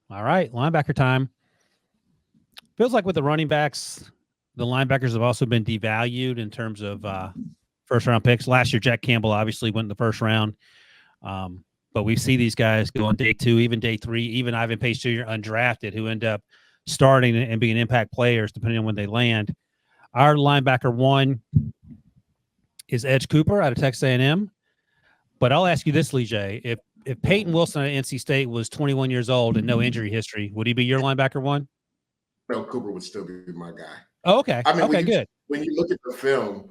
All right, linebacker time. Feels like with the running backs, the linebackers have also been devalued in terms of first round picks. Last year, Jack Campbell obviously went in the first round. But we see these guys go on day 2, even day 3, even Ivan Pace Jr. undrafted, who end up starting and being impact players depending on when they land. Our linebacker 1 is Edge Cooper out of Texas A&M. But I'll ask you this, Lee J. If Peyton Wilson at NC State was 21 years old and no injury history, would he be your linebacker 1? No, Cooper would still be my guy. Oh, okay. I mean, okay, good. When you look at the film,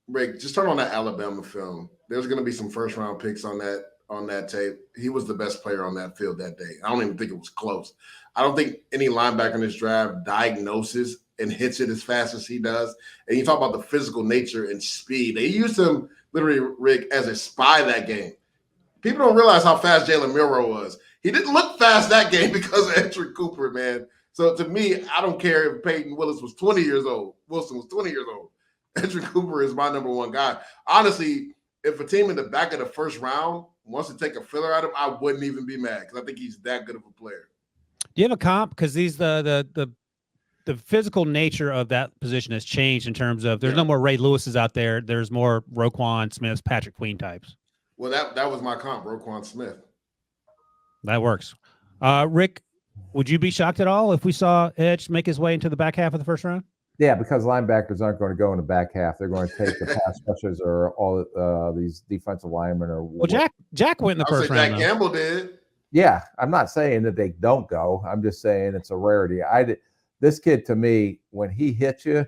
Rick, just turn on that Alabama film. There's going to be some first round picks on that tape. He was the best player on that field that day. I don't even think it was close. I don't think any linebacker in this draft diagnoses and hits it as fast as he does. And you talk about the physical nature and speed. They used him literally, Rick, as a spy that game. People don't realize how fast Jalen Milroe was. He didn't look fast that game because of Edric Cooper, man. So to me, I don't care if Peyton Wilson was 20 years old. Wilson was 20 years old. Edric Cooper is my number 1 guy. Honestly, if a team in the back of the first round wants to take a filler out of him, I wouldn't even be mad because I think he's that good of a player. Do you have a comp? Because these the physical nature of that position has changed in terms of there's no more Ray Lewis's out there. There's more Roquan Smiths, Patrick Queen types. Well, that was my comp, Roquan Smith. That works. Rick, would you be shocked at all if we saw Edge make his way into the back half of the first round? Yeah, because linebackers aren't going to go in the back half. They're going to take the pass rushers or all these defensive linemen. Or well, Jack went in the first round. Jack Campbell did. Yeah, I'm not saying that they don't go. I'm just saying it's a rarity. This kid, to me, when he hits you,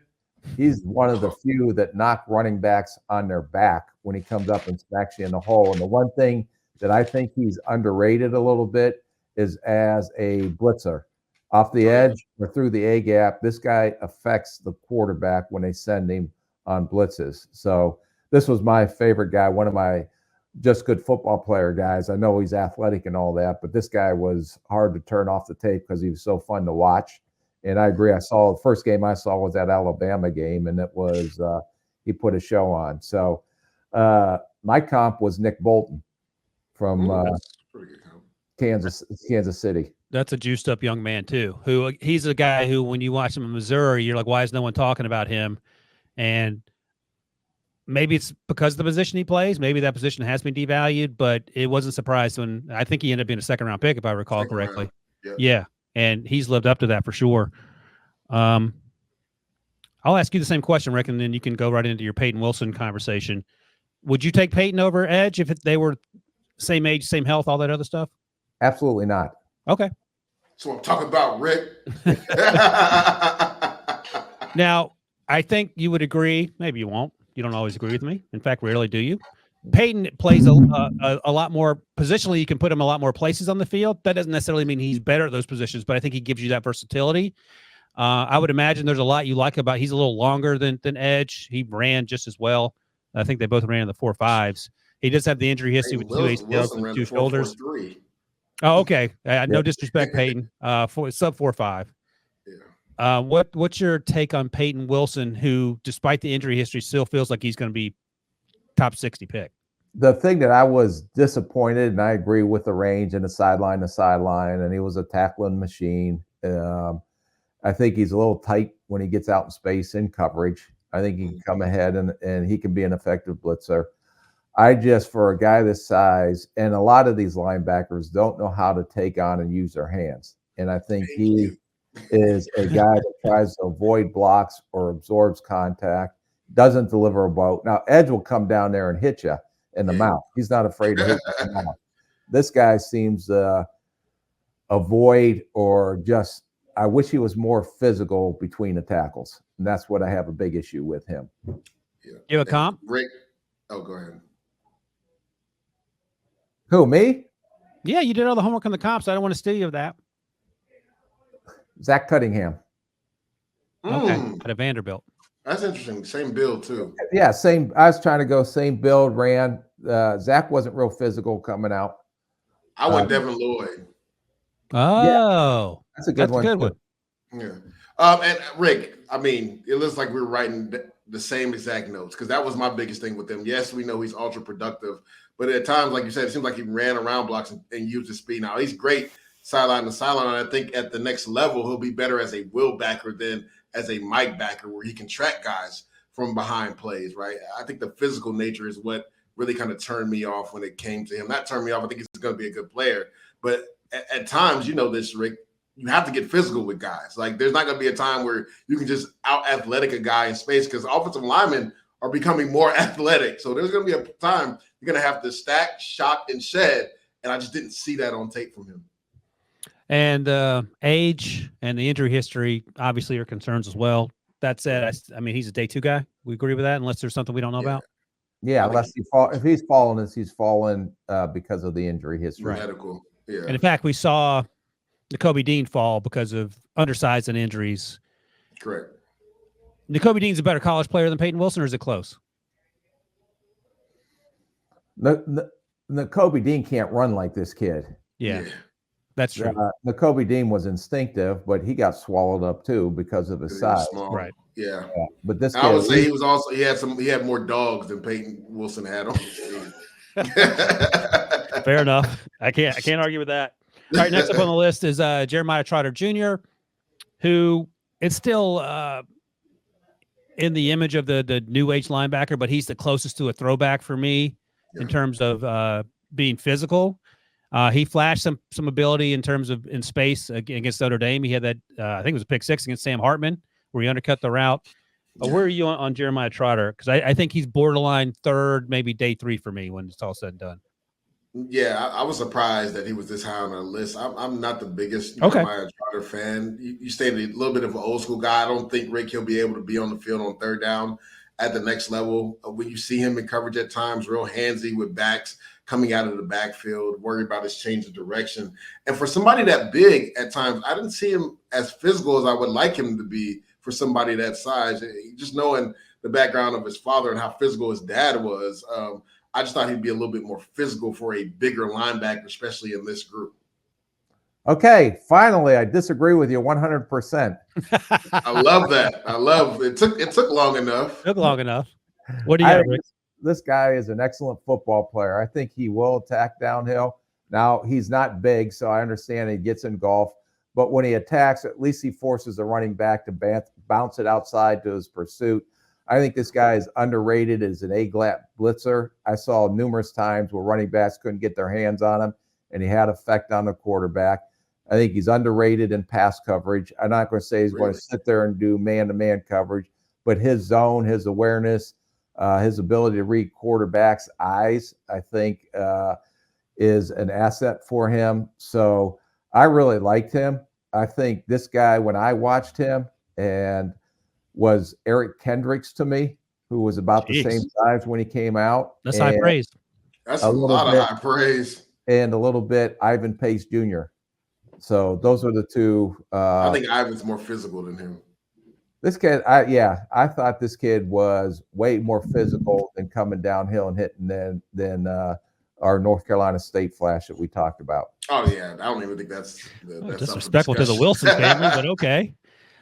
he's one of the few that knock running backs on their back when he comes up and smacks you in the hole. And the one thing that I think he's underrated a little bit is as a blitzer. Off the edge or through the A gap, this guy affects the quarterback when they send him on blitzes. So this was my favorite guy, one of my just good football player guys. I know he's athletic and all that, but this guy was hard to turn off the tape because he was so fun to watch. And I agree. The first game I saw was that Alabama game, and it was he put a show on. So my comp was Nick Bolton from Kansas City. That's a juiced up young man too. He's a guy who, when you watch him in Missouri, you're like, why is no one talking about him? And maybe it's because of the position he plays. Maybe that position has been devalued, but it wasn't surprised when I think he ended up being a second round pick, if I recall correctly. Yeah. And he's lived up to that for sure. I'll ask you the same question, Rick, and then you can go right into your Peyton Wilson conversation. Would you take Peyton over Edge if they were same age, same health, all that other stuff? Absolutely not. Okay. So I'm talking about, Rick. Now, I think you would agree. Maybe you won't. You don't always agree with me. In fact, rarely do you. Peyton plays a lot more positionally. You can put him a lot more places on the field. That doesn't necessarily mean he's better at those positions, but I think he gives you that versatility. I would imagine there's a lot you like about. He's a little longer than Edge. He ran just as well. I think they both ran in the 4.5s. He does have the injury history with 2 ACLs and 2 shoulders. Oh, okay. No disrespect, Peyton. Sub 4.5. Yeah. What's your take on Peyton Wilson, who, despite the injury history, still feels like he's going to be top 60 pick? The thing that I was disappointed, and I agree with the range and the sideline to sideline, and he was a tackling machine. I think he's a little tight when he gets out in space in coverage. I think he can come ahead and he can be an effective blitzer. For a guy this size, and a lot of these linebackers don't know how to take on and use their hands. And I think he is a guy that tries to avoid blocks or absorbs contact, doesn't deliver a blow. Now, Edge will come down there and hit you in the mouth. He's not afraid to hit you in the mouth. This guy seems to avoid or just, I wish he was more physical between the tackles. And that's what I have a big issue with him. Yeah. You have a comp? Rick. Oh, go ahead. Who, me? Yeah, you did all the homework on the comps. I don't want to steal you of that. Zach Cunningham. Okay, out of Vanderbilt. That's interesting. Same build, too. Yeah, same. I was trying to go same build, ran. Zach wasn't real physical coming out. I went Devin Lloyd. Oh, yeah, that's a good one. Yeah. And Rick, I mean, it looks like we're writing the same exact notes because that was my biggest thing with him. Yes, we know he's ultra productive, but at times, like you said, it seems like he ran around blocks and used his speed. Now, he's great sideline to sideline. And I think at the next level, he'll be better as a will backer than as a Mike backer, where he can track guys from behind plays, right? I think the physical nature is what really kind of turned me off when it came to him. Not turned me off. I think he's going to be a good player. But at times, you know this, Rick, you have to get physical with guys. Like, there's not going to be a time where you can just out-athletic a guy in space, because offensive linemen are becoming more athletic. So there's going to be a time you're going to have to stack, shock, and shed. And I just didn't see that on tape from him. And age and the injury history obviously are concerns as well. That said, I mean, he's a day 2 guy. We agree with that, unless there's something we don't know about. Yeah, unless if he's fallen, he's fallen because of the injury history. Medical. Yeah. And in fact, we saw Nakobe Dean fall because of undersized and injuries. Correct. Nakobe Dean's a better college player than Peyton Wilson, or is it close? Nakobe Dean can't run like this kid. Yeah. That's true. Nakobe Dean was instinctive, but he got swallowed up too because of his size. Right. Yeah. But this I would say he had more dogs than Peyton Wilson had on his team. Fair enough. I can't argue with that. All right, next up on the list is Jeremiah Trotter Jr., who is still in the image of the new age linebacker, but he's the closest to a throwback for me in terms of being physical. He flashed some ability in terms of in space against Notre Dame. He had that, I think it was a pick 6 against Sam Hartman, where he undercut the route. Where are you on Jeremiah Trotter? Because I think he's borderline 3rd, maybe day 3 for me when it's all said and done. Yeah, I was surprised that he was this high on our list. I'm not the biggest Jeremiah Trotter fan. You stated a little bit of an old school guy. I don't think, Rick, he'll be able to be on the field on 3rd down at the next level. When you see him in coverage at times, real handsy with backs coming out of the backfield, worried about his change of direction. And for somebody that big at times, I didn't see him as physical as I would like him to be for somebody that size. Just knowing the background of his father and how physical his dad was, I just thought he'd be a little bit more physical for a bigger linebacker, especially in this group. Okay, finally, I disagree with you 100%. I love that. I love it. It took long enough. Took long enough. What do you got, Rick? This guy is an excellent football player. I think he will attack downhill. Now, he's not big, so I understand he gets engulfed. But when he attacks, at least he forces a running back to bounce it outside to his pursuit. I think this guy is underrated as an A-gap blitzer. I saw numerous times where running backs couldn't get their hands on him, and he had effect on the quarterback. I think he's underrated in pass coverage. I'm not going to say he's going to sit there and do man-to-man coverage, but his zone, his awareness, his ability to read quarterbacks' eyes, I think is an asset for him. So I really liked him. I think this guy, when I watched him, and was Eric Kendricks to me, who was about the same size when he came out. That's high praise. That's a lot of high praise. And a little bit Ivan Pace Jr. So those are the two. I think Ivan's more physical than him. This kid, I thought this kid was way more physical than coming downhill and hitting than our North Carolina State flash that we talked about. Oh yeah, I don't even think that's disrespectful to the Wilson family, but okay.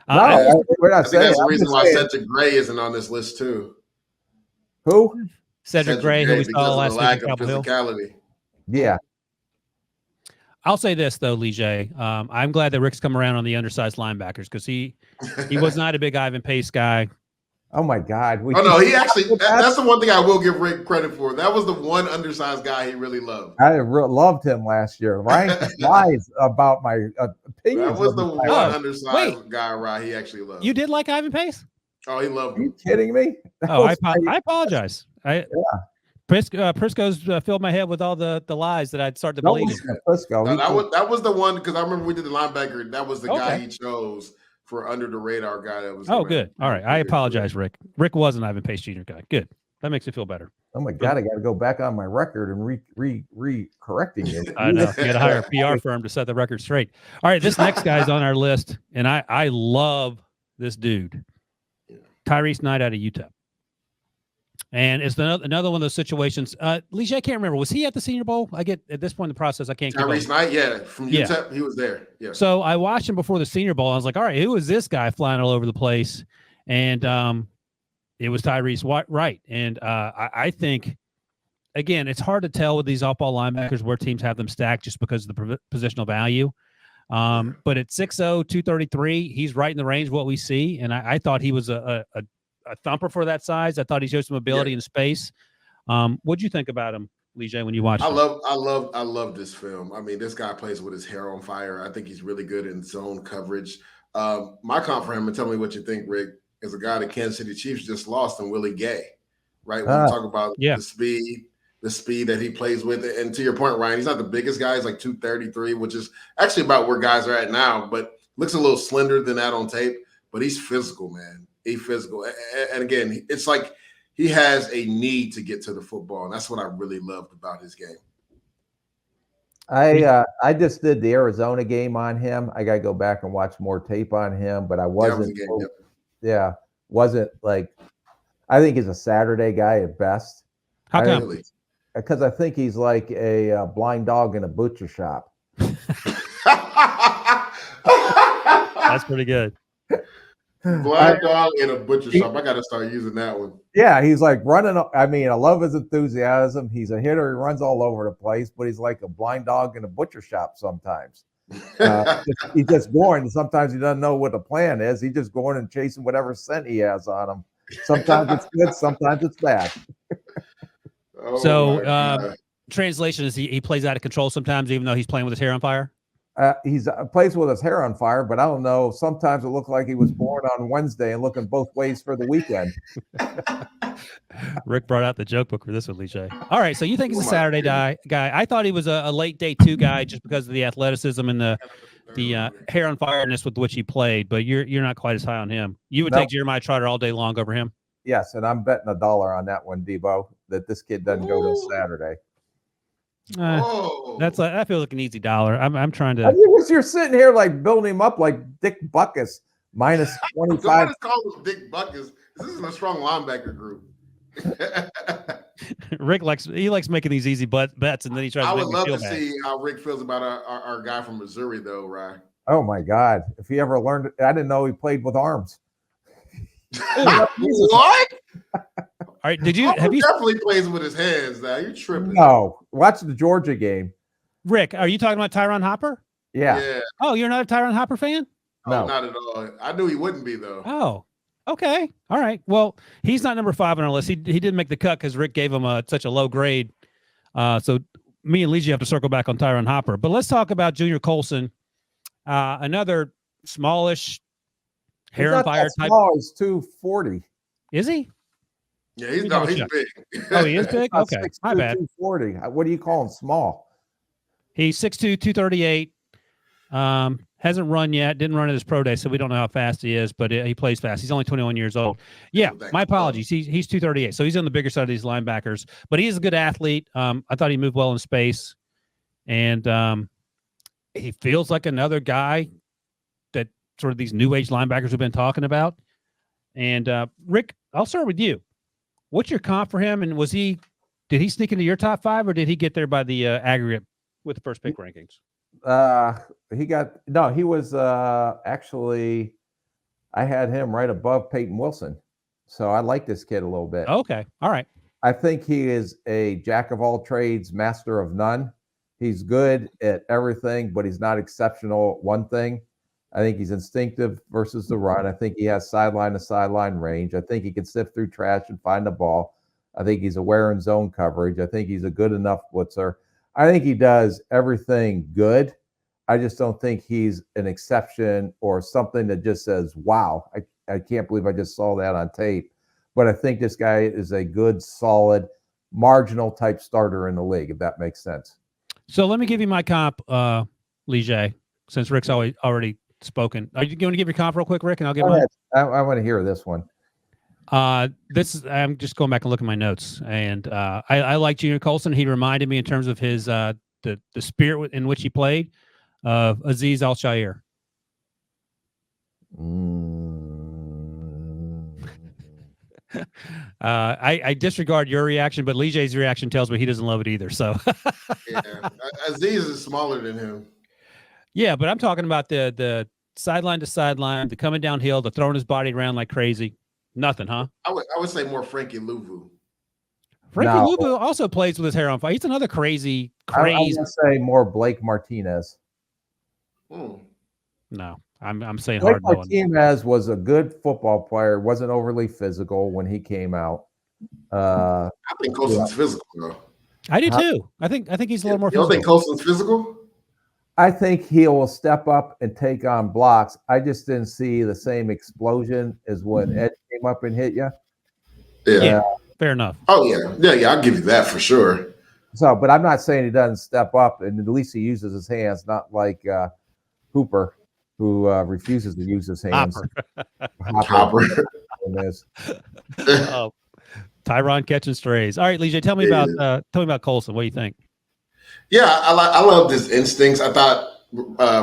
No, we're not saying that's the reason why Cedric Gray isn't on this list too. Who? Cedric Gray, who we saw last week at physicality. Yeah. I'll say this though, Lige. I'm glad that Rick's come around on the undersized linebackers, because he was not a big Ivan Pace guy. Oh my God! He actually. That's the one thing I will give Rick credit for. That was the one undersized guy he really loved. I loved him last year. Ryan lies about my opinions. That was the one undersized guy, right? He actually loved. You did like Ivan Pace? Oh, he loved him. Are you kidding me? Oh, I apologize. Prisco's filled my head with all the lies that I'd start to believe. Prisco. That was the one, because I remember we did the linebacker. That was the guy he chose for under the radar guy. That was. Oh, good. All right. I apologize, Rick. Rick was an Ivan Pace Jr. guy. Good. That makes me feel better. Oh my God! I got to go back on my record and correcting you. I know. You got to hire a PR firm to set the record straight. All right. This next guy's on our list, and I love this dude, Tyrese Knight out of Utah. And it's another one of those situations. Lige, I can't remember. Was he at the Senior Bowl? I get at this point in the process, I can't. Tyrese Knight, from UTEP, he was there. Yeah. So I watched him before the Senior Bowl. I was like, all right, who is this guy flying all over the place? And it was Tyrese Wright. And I think, again, it's hard to tell with these off-ball linebackers where teams have them stacked just because of the positional value. But at 6'0", 233, he's right in the range of what we see. And I thought he was a thumper for that size. I thought he showed some ability in space. What'd you think about him, Lige, when you watched him? I love this film. I mean, this guy plays with his hair on fire. I think he's really good in zone coverage. My comp for him, and tell me what you think, Rick, is a guy that Kansas City Chiefs just lost in Willie Gay, right? When you talk about the speed that he plays with. And to your point, Ryan, he's not the biggest guy. He's like 233, which is actually about where guys are at now, but looks a little slender than that on tape. But he's physical, man. He's physical. And again, it's like he has a need to get to the football, and that's what I really loved about his game. I just did the Arizona game on him. I got to go back and watch more tape on him, but I wasn't. Wasn't like. I think he's a Saturday guy at best. How come? Because I think he's like a blind dog in a butcher shop. That's pretty good. Blind dog in a butcher shop. I got to start using that one. Yeah, he's like running. I mean, I love his enthusiasm. He's a hitter. He runs all over the place, but he's like a blind dog in a butcher shop sometimes. He's just going. Sometimes he doesn't know what the plan is. He's just going and chasing whatever scent he has on him. Sometimes it's good. Sometimes it's bad. Translation is he plays out of control sometimes, even though he's playing with his hair on fire. He's plays with his hair on fire, but I don't know. Sometimes it looked like he was born on Wednesday and looking both ways for the weekend. Rick brought out the joke book for this one, Lige. All right, so you think he's a Saturday guy? I thought he was a late day 2 guy just because of the athleticism and the hair on fireness with which he played. But you're not quite as high on him. You would take Jeremiah Trotter all day long over him. Yes, and I'm betting $1 on that one, Debo, that this kid doesn't go this Saturday. That feels like an easy $1. I'm trying to. You're sitting here like building him up like Dick Buckus minus 25. Somebody's called him Dick Buckus. This isn't a strong linebacker group. Rick likes making these easy bets, and then he tries. I would love to see how Rick feels about our guy from Missouri, though, Ryan. Oh my God! If he ever learned, I didn't know he played with arms. What? All right, have you definitely plays with his hands now? You're tripping. No, watch the Georgia game. Rick, are you talking about Tyron Hopper? Yeah. Oh, you're not a Tyron Hopper fan? No, not at all. I knew he wouldn't be though. Oh, okay, all right. Well, he's not number 5 on our list. He didn't make the cut because Rick gave him such a low grade. So me and Lige have to circle back on Tyron Hopper. But let's talk about Junior Colson, another smallish hair on fire type. Small, he's 240. Is he? Yeah, he's big. Oh, he is big? Okay. 6'2", My bad. 240. What do you call him small? He's 6'2", 238. Hasn't run yet. Didn't run at his pro day, so we don't know how fast he is, but he plays fast. He's only 21 years old. Yeah, my apologies. He's 238, so he's on the bigger side of these linebackers, but he is a good athlete. I thought he moved well in space, and he feels like another guy that sort of these new age linebackers have been talking about. And Rick, I'll start with you. What's your comp for him? And did he sneak into your top 5, or did he get there by the aggregate with the first pick rankings? He was actually, I had him right above Peyton Wilson. So I like this kid a little bit. Okay. All right. I think he is a jack of all trades, master of none. He's good at everything, but he's not exceptional at one thing. I think he's instinctive versus the run. I think he has sideline to sideline range. I think he can sift through trash and find the ball. I think he's aware in zone coverage. I think he's a good enough blitzer. I think he does everything good. I just don't think he's an exception or something that just says, wow, I can't believe I just saw that on tape. But I think this guy is a good, solid, marginal type starter in the league, if that makes sense. So let me give you my comp, Lige, since Rick's already spoken. Are you going to give your comp real quick, Rick, and I'll give mine? I want to hear this one. I'm just going back and looking at my notes, and I like Junior Colson. He reminded me in terms of his the spirit in which he played of Aziz Al-Shair. I disregard your reaction, but Lige's reaction tells me he doesn't love it either. So yeah, Aziz is smaller than him. Yeah, but I'm talking about the sideline to sideline, the coming downhill, the throwing his body around like crazy. Nothing, huh? I would say more Frankie Louvu. Louvu also plays with his hair on fire. He's another crazy. I would say more Blake Martinez. Hmm. No, I'm saying Blake hard no. Martinez was a good football player. Wasn't overly physical when he came out. I think Colson's physical, though. I do too. I think he's a little more You don't think physical. Colson's physical? I think he will step up and take on blocks. I just didn't see the same explosion as when Ed came up and hit you. Yeah, fair enough. Oh yeah. I'll give you that for sure. So, but I'm not saying he doesn't step up, and at least he uses his hands, not like Hooper, who refuses to use his hands. Hopper. Tyron catching strays. All right, Lee, tell me about Colson. What do you think? Yeah, I love his instincts. I thought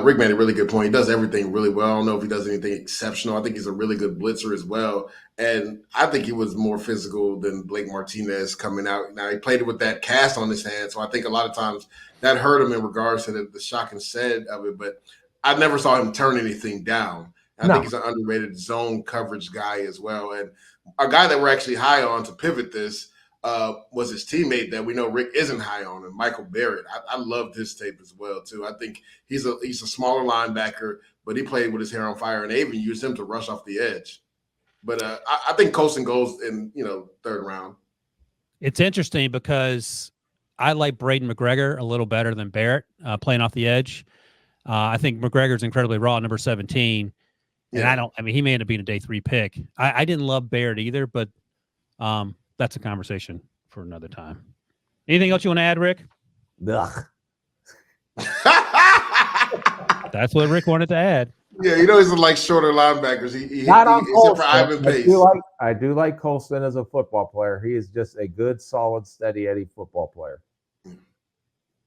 Rick made a really good point. He does everything really well. I don't know if he does anything exceptional. I think he's a really good blitzer as well. And I think he was more physical than Blake Martinez coming out. Now, he played it with that cast on his hand, so I think a lot of times that hurt him in regards to the shock and said of it. But I never saw him turn anything down. I think he's an underrated zone coverage guy as well. And a guy that we're actually high on to pivot this was his teammate that we know Rick isn't high on, and Michael Barrett. I loved his tape as well too. I think he's a smaller linebacker, but he played with his hair on fire, and they even used him to rush off the edge. But I think Colson goes in third round. It's interesting because I like Braden McGregor a little better than Barrett playing off the edge. I think McGregor's incredibly raw, number 17. And he may end up being a day 3 pick. I didn't love Barrett either, but that's a conversation for another time. Anything else you want to add, Rick? Ugh. That's what Rick wanted to add. Yeah, he's like shorter linebackers. He Not on Colson. for Ivan Pace. I do like Colson as a football player. He is just a good, solid, steady Eddie football player.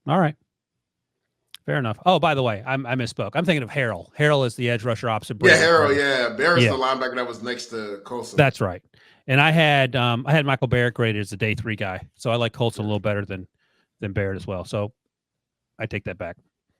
All right. Fair enough. Oh, by the way, I misspoke. I'm thinking of Harrell. Harrell is the edge rusher opposite Brady. Yeah, Harrell. Yeah, Barrett's the linebacker that was next to Colson. That's right. And I had Michael Barrett graded as a day 3 guy, so I like Colson a little better than Barrett as well. So I take that back.